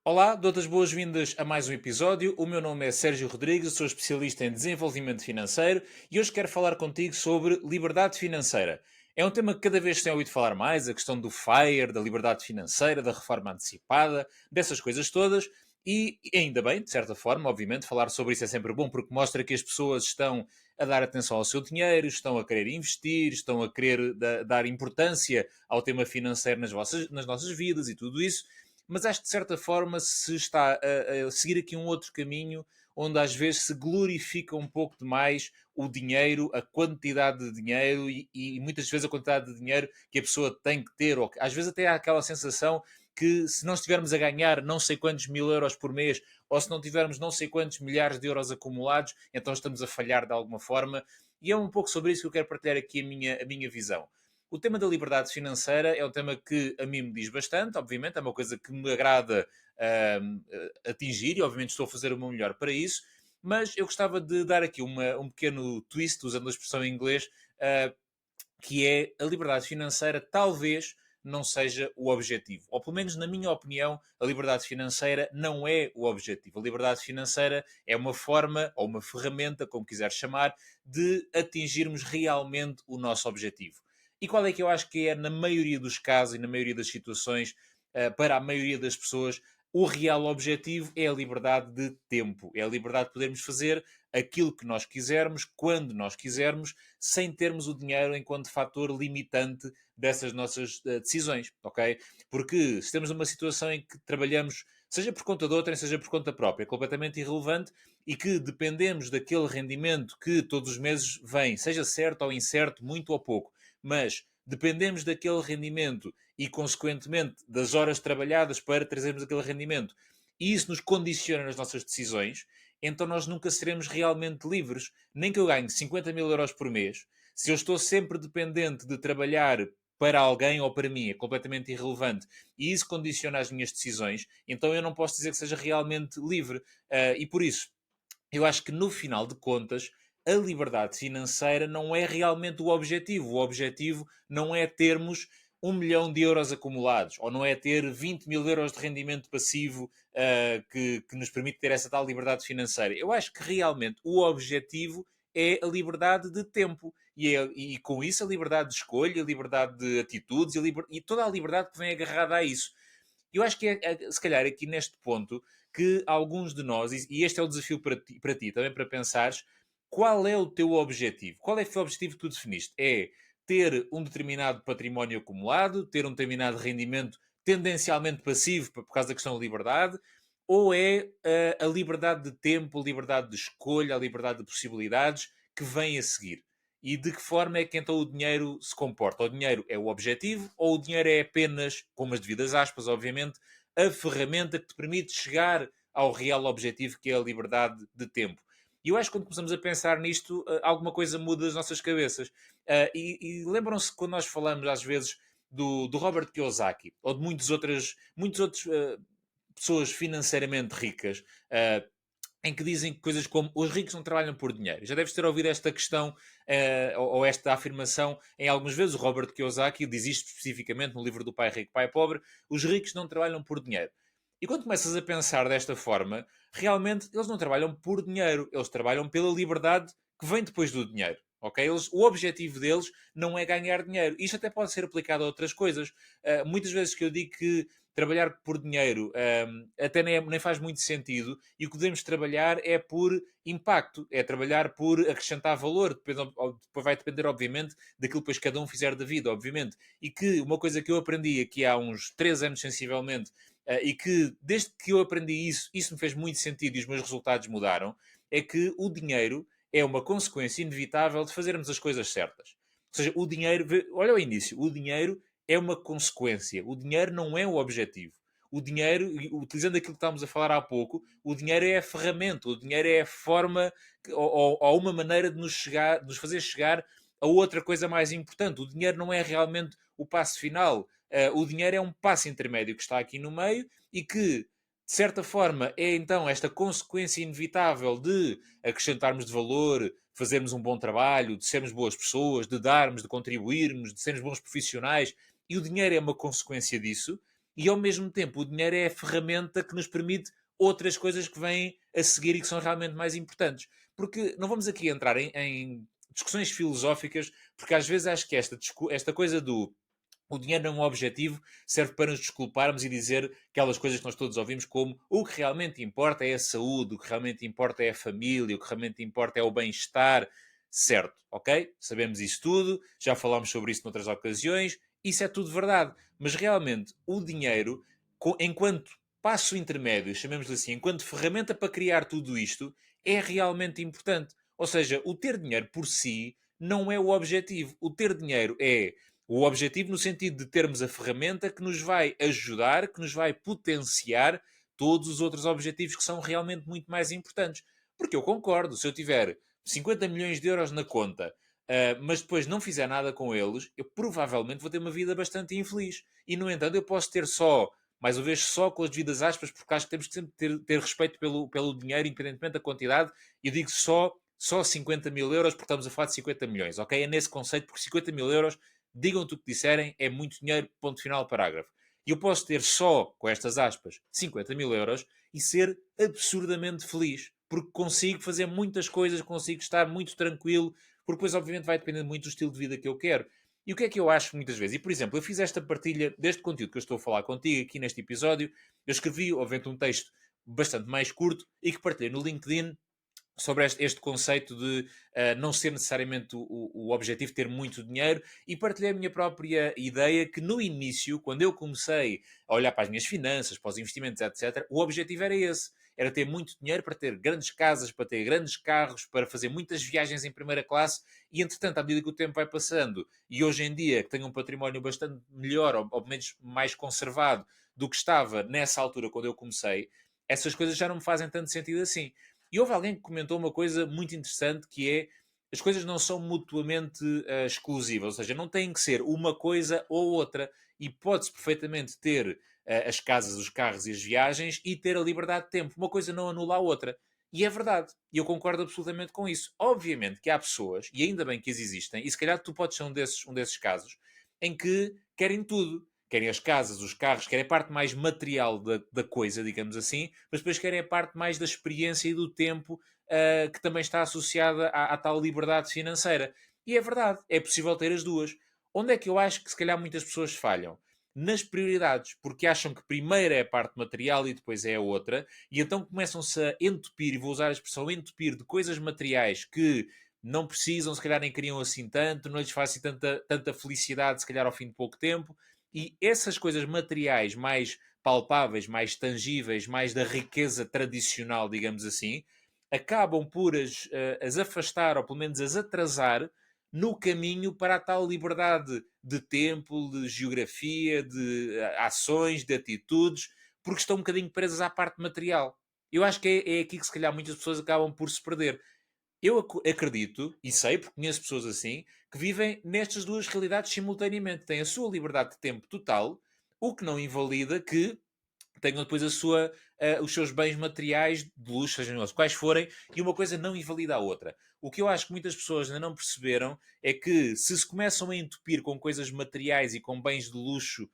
Olá, dou-te as boas-vindas a mais um episódio. O meu nome é Sérgio Rodrigues, sou especialista em desenvolvimento financeiro e hoje quero falar contigo sobre liberdade financeira. É um tema que cada vez se tem ouvido falar mais, a questão do FIRE, da liberdade financeira, da reforma antecipada, dessas coisas todas. E ainda bem, de certa forma, obviamente, falar sobre isso é sempre bom porque mostra que as pessoas estão a dar atenção ao seu dinheiro, estão a querer investir, estão a querer dar importância ao tema financeiro nas nossas vidas e tudo isso, mas acho que de certa forma se está a seguir aqui um outro caminho onde às vezes se glorifica um pouco demais o dinheiro, a quantidade de dinheiro e muitas vezes a quantidade de dinheiro que a pessoa tem que ter, ou que, às vezes até há aquela sensação que se não estivermos a ganhar não sei quantos mil euros por mês, ou se não tivermos não sei quantos milhares de euros acumulados, então estamos a falhar de alguma forma. E é um pouco sobre isso que eu quero partilhar aqui a minha visão. O tema da liberdade financeira é um tema que a mim me diz bastante, obviamente, é uma coisa que me agrada atingir e, obviamente, estou a fazer o meu melhor para isso, mas eu gostava de dar aqui um pequeno twist, usando a expressão em inglês, ah, que é a liberdade financeira talvez não seja o objetivo. Ou pelo menos na minha opinião, a liberdade financeira não é o objetivo. A liberdade financeira é uma forma ou uma ferramenta, como quiser chamar, de atingirmos realmente o nosso objetivo. E qual é que eu acho que é, na maioria dos casos e na maioria das situações, para a maioria das pessoas, o real objetivo é a liberdade de tempo. É a liberdade de podermos fazer aquilo que nós quisermos, quando nós quisermos, sem termos o dinheiro enquanto fator limitante dessas nossas decisões, ok? Porque se temos uma situação em que trabalhamos, seja por conta de outrem, seja por conta própria, é completamente irrelevante e que dependemos daquele rendimento que todos os meses vem, seja certo ou incerto, muito ou pouco, mas dependemos daquele rendimento e, consequentemente, das horas trabalhadas para trazermos aquele rendimento, e isso nos condiciona nas nossas decisões, então nós nunca seremos realmente livres. Nem que eu ganhe 50 mil euros por mês, se eu estou sempre dependente de trabalhar para alguém ou para mim, é completamente irrelevante, e isso condiciona as minhas decisões, então eu não posso dizer que seja realmente livre. E por isso, eu acho que no final de contas, a liberdade financeira não é realmente o objetivo. O objetivo não é termos 1 milhão de euros acumulados, ou não é ter 20 mil euros de rendimento passivo que nos permite ter essa tal liberdade financeira. Eu acho que realmente o objetivo é a liberdade de tempo. E com isso a liberdade de escolha, a liberdade de atitudes e toda a liberdade que vem agarrada a isso. Eu acho que se calhar aqui neste ponto que alguns de nós, e este é o desafio para ti também para pensares, qual é o teu objetivo? Qual é que foi o objetivo que tu definiste? É ter um determinado património acumulado, ter um determinado rendimento tendencialmente passivo por causa da questão da liberdade, ou é a liberdade de tempo, a liberdade de escolha, a liberdade de possibilidades que vem a seguir? E de que forma é que então o dinheiro se comporta? O dinheiro é o objetivo ou o dinheiro é apenas, com umas devidas aspas, obviamente, a ferramenta que te permite chegar ao real objetivo que é a liberdade de tempo? E eu acho que quando começamos a pensar nisto, alguma coisa muda das nossas cabeças. E lembram-se quando nós falamos às vezes do Robert Kiyosaki ou de muitos outros pessoas financeiramente ricas, em que dizem coisas como os ricos não trabalham por dinheiro. Já deves ter ouvido esta questão ou esta afirmação em algumas vezes. O Robert Kiyosaki diz isto especificamente no livro do Pai Rico, Pai Pobre: os ricos não trabalham por dinheiro. E quando começas a pensar desta forma, realmente eles não trabalham por dinheiro, eles trabalham pela liberdade que vem depois do dinheiro. Okay? O objetivo deles não é ganhar dinheiro. Isto até pode ser aplicado a outras coisas. Muitas vezes que eu digo que trabalhar por dinheiro até nem faz muito sentido, e o que devemos trabalhar é por impacto, é trabalhar por acrescentar valor. Depois vai depender, obviamente, daquilo que depois cada um fizer da vida, obviamente. E que uma coisa que eu aprendi aqui há uns 3 anos, sensivelmente, e que desde que eu aprendi isso me fez muito sentido e os meus resultados mudaram, é que o dinheiro é uma consequência inevitável de fazermos as coisas certas. Ou seja, o dinheiro, olha o início, o dinheiro é uma consequência. O dinheiro não é o objetivo. O dinheiro, utilizando aquilo que estávamos a falar há pouco, o dinheiro é a ferramenta, o dinheiro é a forma ou uma maneira de nos fazer chegar a outra coisa mais importante. O dinheiro não é realmente o passo final. O dinheiro é um passo intermédio que está aqui no meio e que, de certa forma, é então esta consequência inevitável de acrescentarmos de valor, fazermos um bom trabalho, de sermos boas pessoas, de darmos, de contribuirmos, de sermos bons profissionais, e o dinheiro é uma consequência disso, e ao mesmo tempo o dinheiro é a ferramenta que nos permite outras coisas que vêm a seguir e que são realmente mais importantes. Porque não vamos aqui entrar em discussões filosóficas, porque às vezes acho que esta coisa do o dinheiro não é um objetivo, serve para nos desculparmos e dizer aquelas coisas que nós todos ouvimos como o que realmente importa é a saúde, o que realmente importa é a família, o que realmente importa é o bem-estar. Certo, ok? Sabemos isso tudo, já falámos sobre isso noutras ocasiões, isso é tudo verdade. Mas realmente o dinheiro, enquanto passo intermédio, chamemos-lhe assim, enquanto ferramenta para criar tudo isto, é realmente importante. Ou seja, o ter dinheiro por si não é o objetivo. O ter dinheiro é o objetivo no sentido de termos a ferramenta que nos vai ajudar, que nos vai potenciar todos os outros objetivos que são realmente muito mais importantes. Porque eu concordo, se eu tiver 50 milhões de euros na conta, mas depois não fizer nada com eles, eu provavelmente vou ter uma vida bastante infeliz. E, no entanto, eu posso ter só, mais uma vez, só com as devidas aspas, porque acho que temos que sempre ter respeito pelo dinheiro, independentemente da quantidade, e eu digo só 50 mil euros, porque estamos a falar de 50 milhões, ok? É nesse conceito, porque 50 mil euros, digam-te o que disserem, é muito dinheiro, ponto final, parágrafo. E eu posso ter só, com estas aspas, 50 mil euros e ser absurdamente feliz, porque consigo fazer muitas coisas, consigo estar muito tranquilo, porque depois, obviamente, vai depender muito do estilo de vida que eu quero. E o que é que eu acho muitas vezes? E, por exemplo, eu fiz esta partilha deste conteúdo que eu estou a falar contigo aqui neste episódio. Eu escrevi, obviamente, um texto bastante mais curto e que partilhei no LinkedIn sobre este conceito de não ser necessariamente o objetivo ter muito dinheiro e partilhei a minha própria ideia que no início, quando eu comecei a olhar para as minhas finanças, para os investimentos, etc., o objetivo era esse. Era ter muito dinheiro para ter grandes casas, para ter grandes carros, para fazer muitas viagens em primeira classe e, entretanto, à medida que o tempo vai passando e hoje em dia que tenho um património bastante melhor, ou menos mais conservado do que estava nessa altura quando eu comecei, essas coisas já não me fazem tanto sentido assim. E houve alguém que comentou uma coisa muito interessante que é as coisas não são mutuamente exclusivas, ou seja, não têm que ser uma coisa ou outra e pode-se perfeitamente ter as casas, os carros e as viagens e ter a liberdade de tempo. Uma coisa não anula a outra. E é verdade. E eu concordo absolutamente com isso. Obviamente que há pessoas, e ainda bem que as existem, e se calhar tu podes ser um desses casos, em que querem tudo. Querem as casas, os carros, querem a parte mais material da coisa, digamos assim, mas depois querem a parte mais da experiência e do tempo que também está associada à tal liberdade financeira. E é verdade, é possível ter as duas. Onde é que eu acho que se calhar muitas pessoas falham? Nas prioridades, porque acham que primeiro é a parte material e depois é a outra, e então começam-se a entupir, e vou usar a expressão entupir, de coisas materiais que não precisam, se calhar nem queriam assim tanto, não lhes faz assim tanta felicidade, se calhar ao fim de pouco tempo, e essas coisas materiais mais palpáveis, mais tangíveis, mais da riqueza tradicional, digamos assim, acabam por as afastar, ou pelo menos as atrasar, no caminho para a tal liberdade de tempo, de geografia, de ações, de atitudes, porque estão um bocadinho presas à parte material. Eu acho que é aqui que se calhar muitas pessoas acabam por se perder. Eu acredito, e sei, porque conheço pessoas assim, que vivem nestas duas realidades simultaneamente. Têm a sua liberdade de tempo total, o que não invalida que tenham depois os seus bens materiais de luxo, sejam eles quais forem, e uma coisa não invalida a outra. O que eu acho que muitas pessoas ainda não perceberam é que se começam a entupir com coisas materiais e com bens de luxo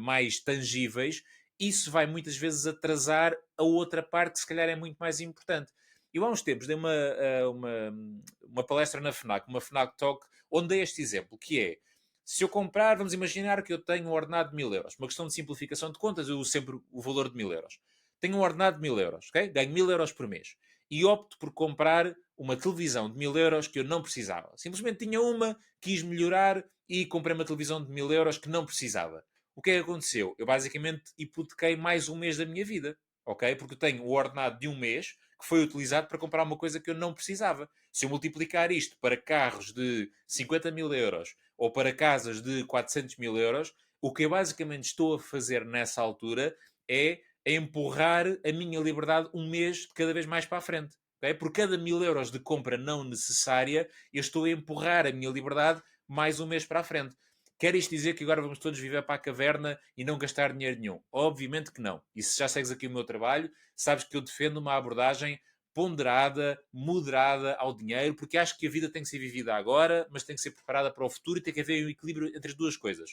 mais tangíveis, isso vai muitas vezes atrasar a outra parte que se calhar é muito mais importante. Eu há uns tempos dei uma palestra na FNAC, uma FNAC Talk, onde dei este exemplo, que é, se eu comprar, vamos imaginar que eu tenho um ordenado de 1000 euros. Uma questão de simplificação de contas, eu uso sempre o valor de 1000 euros. Tenho um ordenado de 1000 euros, ok? Ganho 1000 euros por mês. E opto por comprar uma televisão de 1000 euros que eu não precisava. Simplesmente tinha uma, quis melhorar e comprei uma televisão de 1000 euros que não precisava. O que é que aconteceu? Eu basicamente hipotequei mais um mês da minha vida, ok? Porque eu tenho o ordenado de um mês que foi utilizado para comprar uma coisa que eu não precisava. Se eu multiplicar isto para carros de 50 mil euros ou para casas de 400 mil euros, o que eu basicamente estou a fazer nessa altura é empurrar a minha liberdade um mês de cada vez mais para a frente. Okay? Por cada 1000 euros de compra não necessária, eu estou a empurrar a minha liberdade mais um mês para a frente. Quer isto dizer que agora vamos todos viver para a caverna e não gastar dinheiro nenhum? Obviamente que não. E se já segues aqui o meu trabalho, sabes que eu defendo uma abordagem ponderada, moderada ao dinheiro, porque acho que a vida tem que ser vivida agora, mas tem que ser preparada para o futuro e tem que haver um equilíbrio entre as duas coisas.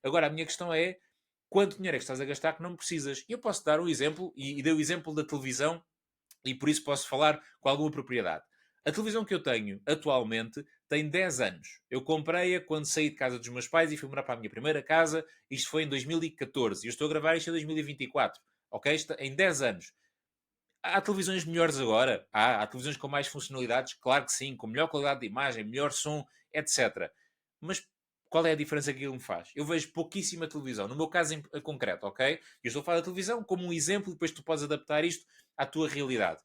Agora, a minha questão é, quanto dinheiro é que estás a gastar que não precisas. E eu posso dar um exemplo, e dei o exemplo da televisão, e por isso posso falar com alguma propriedade. A televisão que eu tenho atualmente tem 10 anos. Eu comprei-a quando saí de casa dos meus pais e fui morar para a minha primeira casa. Isto foi em 2014. E eu estou a gravar isto em 2024. Ok? Em 10 anos. Há televisões melhores agora? Há televisões com mais funcionalidades? Claro que sim, com melhor qualidade de imagem, melhor som, etc. Mas qual é a diferença que aquilo me faz? Eu vejo pouquíssima televisão. No meu caso em concreto, ok? Eu estou a falar da televisão como um exemplo, depois tu podes adaptar isto à tua realidade.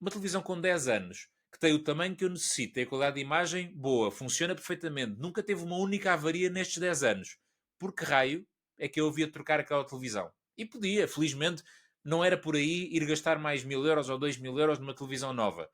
Uma televisão com 10 anos, que tem o tamanho que eu necessito, tem a qualidade de imagem boa, funciona perfeitamente, nunca teve uma única avaria nestes 10 anos. Por que raio é que eu havia de trocar aquela televisão? E podia, felizmente, não era por aí ir gastar mais 1000 euros ou 2000 euros numa televisão nova.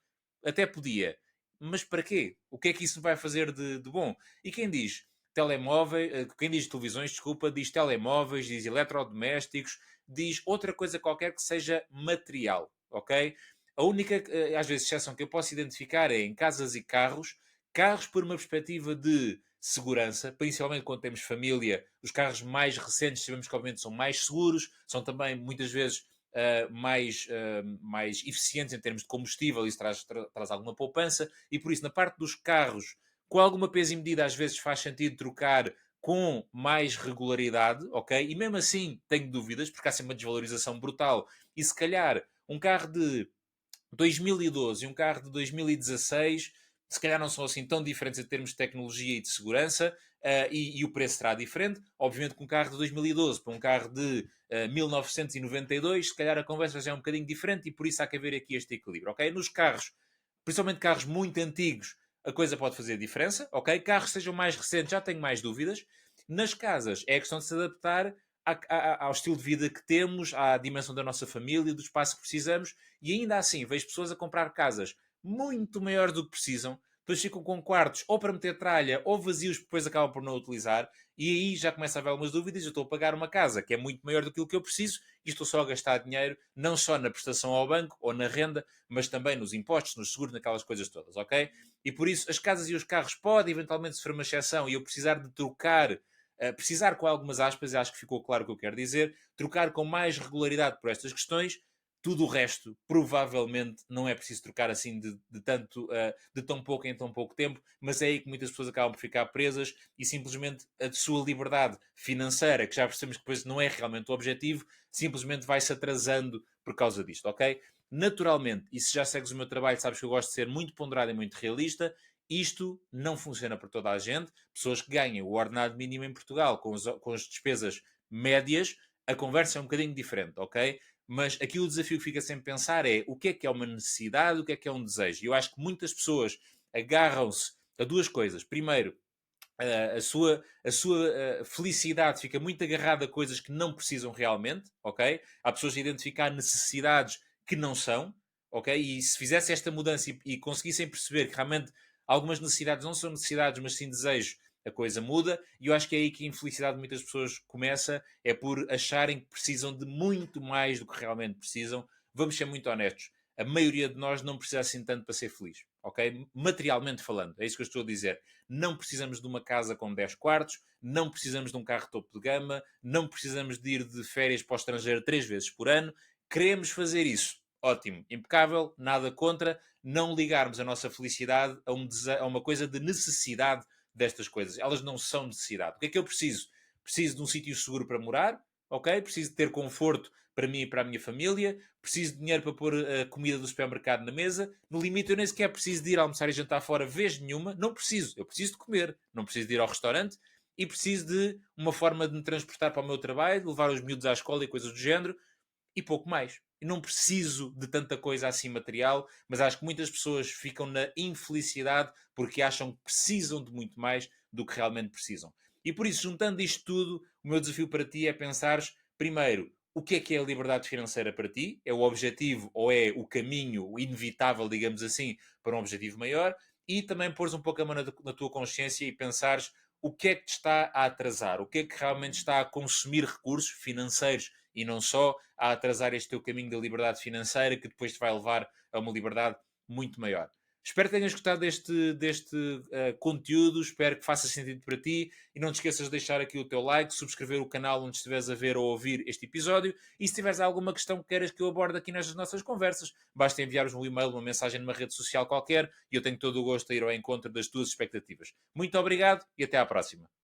Até podia. Mas para quê? O que é que isso vai fazer de bom? E quem diz telemóveis, quem diz televisões, desculpa, diz telemóveis, diz eletrodomésticos, diz outra coisa qualquer que seja material, ok? A única, às vezes, exceção que eu posso identificar é em casas e carros, carros por uma perspectiva de segurança, principalmente quando temos família, os carros mais recentes sabemos que obviamente são mais seguros, são também muitas vezes mais eficientes em termos de combustível, isso traz alguma poupança, e por isso, na parte dos carros, com alguma peso e medida, às vezes faz sentido trocar com mais regularidade, ok? E mesmo assim tenho dúvidas, porque há sempre uma desvalorização brutal, e se calhar um carro de 2012 e um carro de 2016 se calhar não são assim tão diferentes em termos de tecnologia e de segurança, e o preço será diferente. Obviamente que um carro de 2012 para um carro de 1992, se calhar a conversa já é um bocadinho diferente e por isso há que haver aqui este equilíbrio, ok? Nos carros, principalmente carros muito antigos, a coisa pode fazer diferença, ok? Carros sejam mais recentes, já tenho mais dúvidas. Nas casas, é a questão de se adaptar ao estilo de vida que temos, à dimensão da nossa família, do espaço que precisamos, e ainda assim vejo pessoas a comprar casas muito maiores do que precisam, depois ficam com quartos ou para meter tralha ou vazios que depois acabam por não utilizar, e aí já começa a haver algumas dúvidas. Eu estou a pagar uma casa que é muito maior do que eu preciso e estou só a gastar dinheiro, não só na prestação ao banco ou na renda, mas também nos impostos, nos seguros, naquelas coisas todas, ok? E por isso as casas e os carros podem eventualmente sofrer uma exceção e eu precisar de trocar, precisar com algumas aspas, e acho que ficou claro o que eu quero dizer, trocar com mais regularidade por estas questões. Tudo o resto, provavelmente, não é preciso trocar assim de tão pouco em tão pouco tempo, mas é aí que muitas pessoas acabam por ficar presas e simplesmente a sua liberdade financeira, que já percebemos que depois não é realmente o objetivo, simplesmente vai-se atrasando por causa disto, ok? Naturalmente, e se já segues o meu trabalho, sabes que eu gosto de ser muito ponderado e muito realista, isto não funciona para toda a gente. Pessoas que ganham o ordenado mínimo em Portugal com as despesas médias, a conversa é um bocadinho diferente, ok? Mas aqui o desafio que fica sempre a pensar é o que é uma necessidade, o que é um desejo. E eu acho que muitas pessoas agarram-se a duas coisas. Primeiro, a sua felicidade fica muito agarrada a coisas que não precisam realmente, ok? Há pessoas a identificar necessidades que não são, ok? E se fizesse esta mudança e conseguissem perceber que realmente algumas necessidades não são necessidades, mas sim desejos, a coisa muda. E eu acho que é aí que a infelicidade de muitas pessoas começa, é por acharem que precisam de muito mais do que realmente precisam. Vamos ser muito honestos. A maioria de nós não precisa assim tanto para ser feliz, ok? Materialmente falando, é isso que eu estou a dizer. Não precisamos de uma casa com 10 quartos, não precisamos de um carro topo de gama, não precisamos de ir de férias para o estrangeiro 3 vezes por ano. Queremos fazer isso. Ótimo, impecável, nada contra. Não ligarmos a nossa felicidade a uma coisa de necessidade destas coisas. Elas não são necessidade. O que é que eu preciso? Preciso de um sítio seguro para morar, ok? Preciso de ter conforto para mim e para a minha família, preciso de dinheiro para pôr a comida do supermercado na mesa. No limite, eu nem sequer preciso de ir almoçar e jantar fora vez nenhuma. Não preciso. Eu preciso de comer. Não preciso de ir ao restaurante e preciso de uma forma de me transportar para o meu trabalho, de levar os miúdos à escola e coisas do género e pouco mais. Eu não preciso de tanta coisa assim material, mas acho que muitas pessoas ficam na infelicidade porque acham que precisam de muito mais do que realmente precisam. E por isso, juntando isto tudo, o meu desafio para ti é pensares, primeiro, o que é a liberdade financeira para ti? É o objetivo ou é o caminho inevitável, digamos assim, para um objetivo maior? E também pôres um pouco a mão na tua consciência e pensares o que é que te está a atrasar, o que é que realmente está a consumir recursos financeiros e não só a atrasar este teu caminho da liberdade financeira que depois te vai levar a uma liberdade muito maior. Espero que tenhas gostado deste conteúdo, espero que faça sentido para ti e não te esqueças de deixar aqui o teu like, subscrever o canal onde estiveres a ver ou ouvir este episódio e se tiveres alguma questão que queiras que eu aborde aqui nestas nossas conversas, basta enviar-nos um e-mail, uma mensagem numa rede social qualquer e eu tenho todo o gosto a ir ao encontro das tuas expectativas. Muito obrigado e até à próxima.